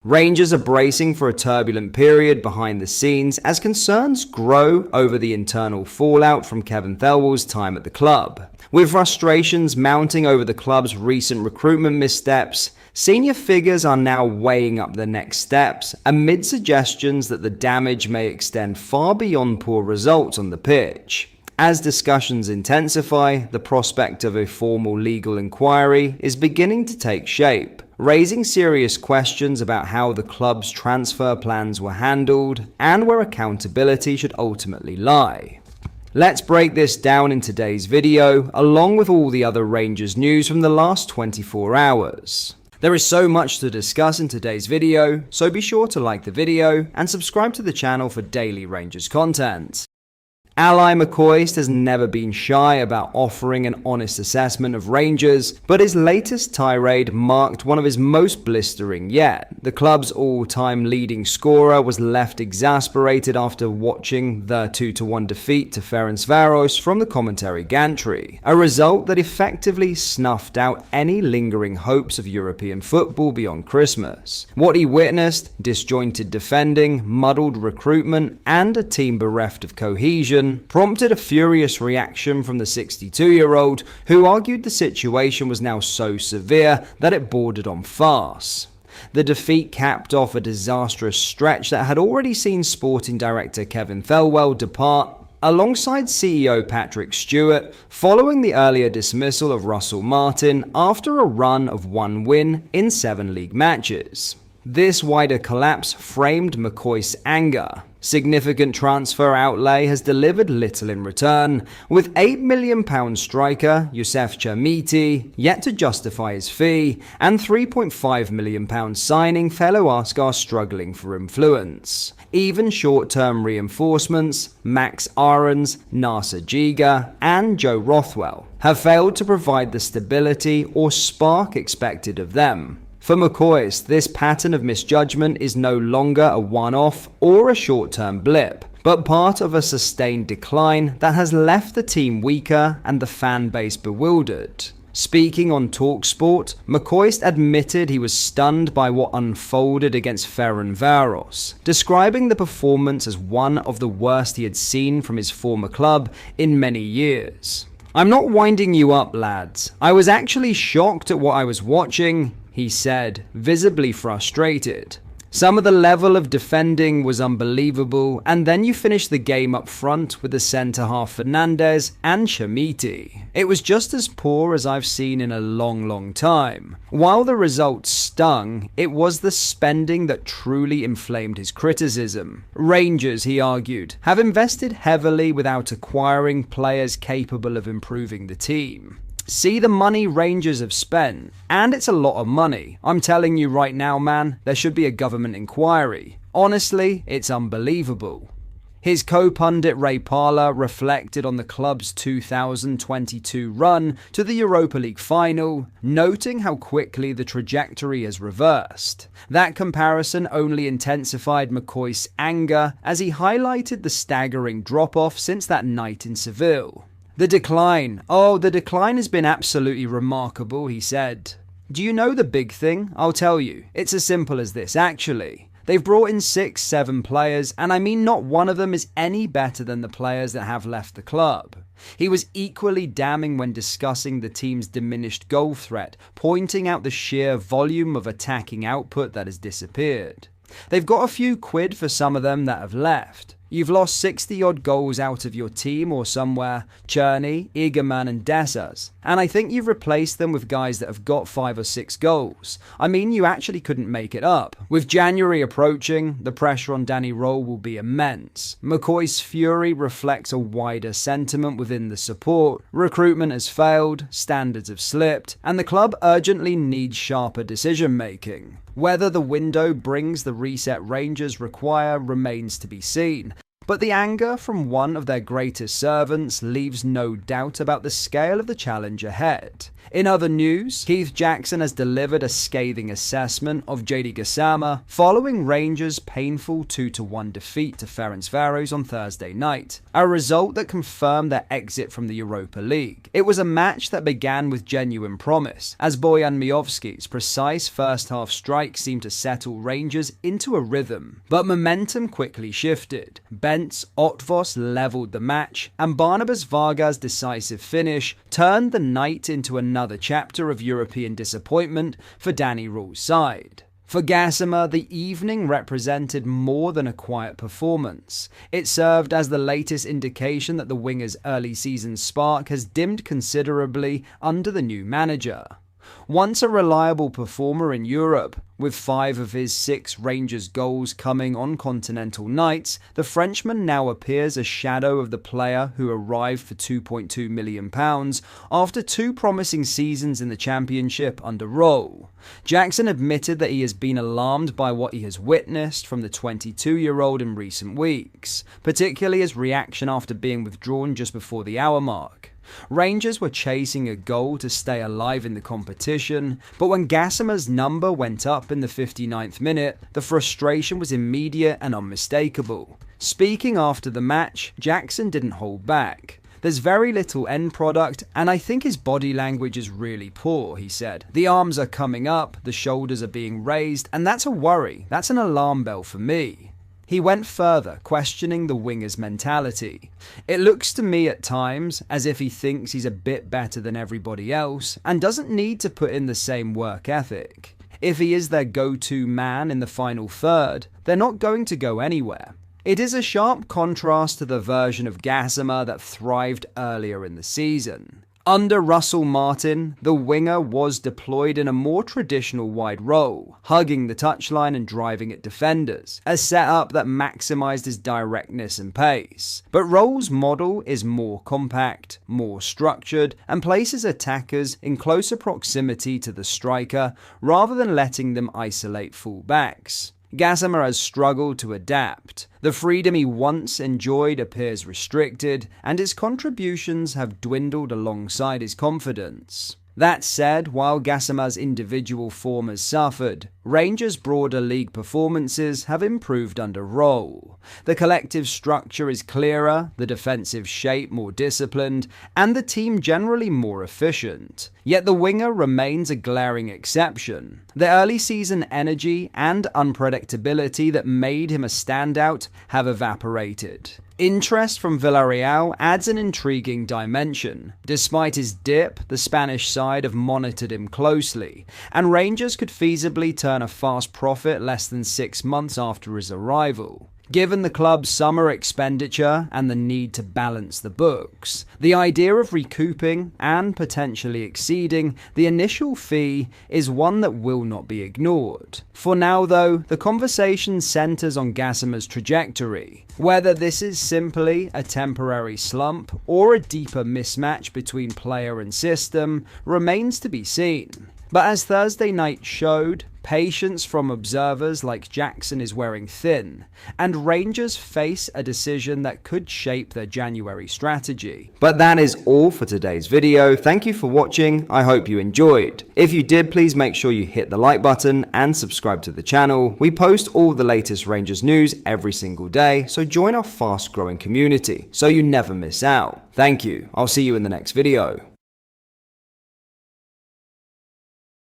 Rangers are bracing for a turbulent period behind the scenes as concerns grow over the internal fallout from Kevin Thelwell's time at the club. With frustrations mounting over the club's recent recruitment missteps, senior figures are now weighing up the next steps amid suggestions that the damage may extend far beyond poor results on the pitch. As discussions intensify, the prospect of a formal legal inquiry is beginning to take shape, raising serious questions about how the club's transfer plans were handled and where accountability should ultimately lie. Let's break this down in today's video, along with all the other Rangers news from the last 24 hours. There is so much to discuss in today's video, so be sure to like the video and subscribe to the channel for daily Rangers content. Ally McCoist has never been shy about offering an honest assessment of Rangers, but his latest tirade marked one of his most blistering yet. The club's all-time leading scorer was left exasperated after watching the 2-1 defeat to Ferencváros from the commentary gantry, a result that effectively snuffed out any lingering hopes of European football beyond Christmas. What he witnessed, disjointed defending, muddled recruitment, and a team bereft of cohesion, prompted a furious reaction from the 62-year-old, who argued the situation was now so severe that it bordered on farce. The defeat capped off a disastrous stretch that had already seen sporting director Kevin Thelwell depart, alongside CEO Patrick Stewart, following the earlier dismissal of Russell Martin after a run of 1 win in 7 league matches. This wider collapse framed McCoist's anger. Significant transfer outlay has delivered little in return, with £8 million striker Youssef Chermiti yet to justify his fee, and £3.5 million signing fellow Ascar struggling for influence. Even short-term reinforcements, Max Aarons, Nasser Giga, and Joe Rothwell, have failed to provide the stability or spark expected of them. For McCoist, this pattern of misjudgment is no longer a one-off or a short-term blip, but part of a sustained decline that has left the team weaker and the fan base bewildered. Speaking on TalkSport, McCoist admitted he was stunned by what unfolded against Ferencváros, describing the performance as one of the worst he had seen from his former club in many years. "I'm not winding you up, lads. I was actually shocked at what I was watching," he said, visibly frustrated. "Some of the level of defending was unbelievable, and then you finish the game up front with the centre-half Fernandez and Chermiti. It was just as poor as I've seen in a long time. While the results stung, it was the spending that truly inflamed his criticism. Rangers, he argued, have invested heavily without acquiring players capable of improving the team. See the money Rangers have spent, and it's a lot of money. I'm telling you right now, man, there should be a government inquiry. Honestly, it's unbelievable." His co-pundit Ray Parlour reflected on the club's 2022 run to the Europa League final, noting how quickly the trajectory has reversed. That comparison only intensified McCoist's anger as he highlighted the staggering drop-off since that night in Seville. The decline has been absolutely remarkable," he said. "Do you know the big thing? I'll tell you. It's as simple as this, actually. They've brought in 6-7 players, and I mean not one of them is any better than the players that have left the club." He was equally damning when discussing the team's diminished goal threat, pointing out the sheer volume of attacking output that has disappeared. "They've got a few quid for some of them that have left. You've lost 60-odd goals out of your team or somewhere, Czerny, Egerman and Dessers, and I think you've replaced them with guys that have got 5 or 6 goals. I mean, you actually couldn't make it up. With January approaching, the pressure on Danny Roll will be immense." McCoist's fury reflects a wider sentiment within the support. Recruitment has failed, standards have slipped, and the club urgently needs sharper decision-making. Whether the window brings the reset Rangers require remains to be seen, but the anger from one of their greatest servants leaves no doubt about the scale of the challenge ahead. In other news, Keith Jackson has delivered a scathing assessment of JD Gasama following Rangers' painful 2-1 defeat to Ferencváros on Thursday night, a result that confirmed their exit from the Europa League. It was a match that began with genuine promise, as Bojan Miovski's precise first-half strike seemed to settle Rangers into a rhythm. But momentum quickly shifted. Bent's Otvos levelled the match, and Barnabas Varga's decisive finish turned the night into another chapter of European disappointment for Danny Rühl's side. For Gasama, the evening represented more than a quiet performance. It served as the latest indication that the winger's early season spark has dimmed considerably under the new manager. Once a reliable performer in Europe, with 5 of his 6 Rangers goals coming on continental nights, the Frenchman now appears a shadow of the player who arrived for £2.2 million after 2 promising seasons in the Championship under Röhl. Jackson admitted that he has been alarmed by what he has witnessed from the 22-year-old in recent weeks, particularly his reaction after being withdrawn just before the hour mark. Rangers were chasing a goal to stay alive in the competition, but when Gasama's number went up in the 59th minute, the frustration was immediate and unmistakable. Speaking after the match, Jackson didn't hold back. "There's very little end product, and I think his body language is really poor," he said. "The arms are coming up, the shoulders are being raised, and that's a worry. That's an alarm bell for me." He went further, questioning the winger's mentality. "It looks to me at times as if he thinks he's a bit better than everybody else and doesn't need to put in the same work ethic. If he is their go-to man in the final third, they're not going to go anywhere." It is a sharp contrast to the version of Gasama that thrived earlier in the season. Under Russell Martin, the winger was deployed in a more traditional wide role, hugging the touchline and driving at defenders, a setup that maximised his directness and pace. But Röhl's model is more compact, more structured, and places attackers in closer proximity to the striker rather than letting them isolate full-backs. Gasama has struggled to adapt. The freedom he once enjoyed appears restricted, and his contributions have dwindled alongside his confidence. That said, while Gasama's individual form has suffered, Rangers' broader league performances have improved under Röhl. The collective structure is clearer, the defensive shape more disciplined, and the team generally more efficient. Yet the winger remains a glaring exception. The early season energy and unpredictability that made him a standout have evaporated. Interest from Villarreal adds an intriguing dimension. Despite his dip, the Spanish side have monitored him closely, and Rangers could feasibly turn a fast profit less than 6 months after his arrival. Given the club's summer expenditure and the need to balance the books, the idea of recouping and potentially exceeding the initial fee is one that will not be ignored. For now though, the conversation centres on Gasama's trajectory. Whether this is simply a temporary slump or a deeper mismatch between player and system remains to be seen. But as Thursday night showed, patience from observers like Jackson is wearing thin, and Rangers face a decision that could shape their January strategy. But that is all for today's video. Thank you for watching. I hope you enjoyed. If you did, please make sure you hit the like button and subscribe to the channel. We post all the latest Rangers news every single day, so join our fast growing community so you never miss out. Thank you. I'll see you in the next video.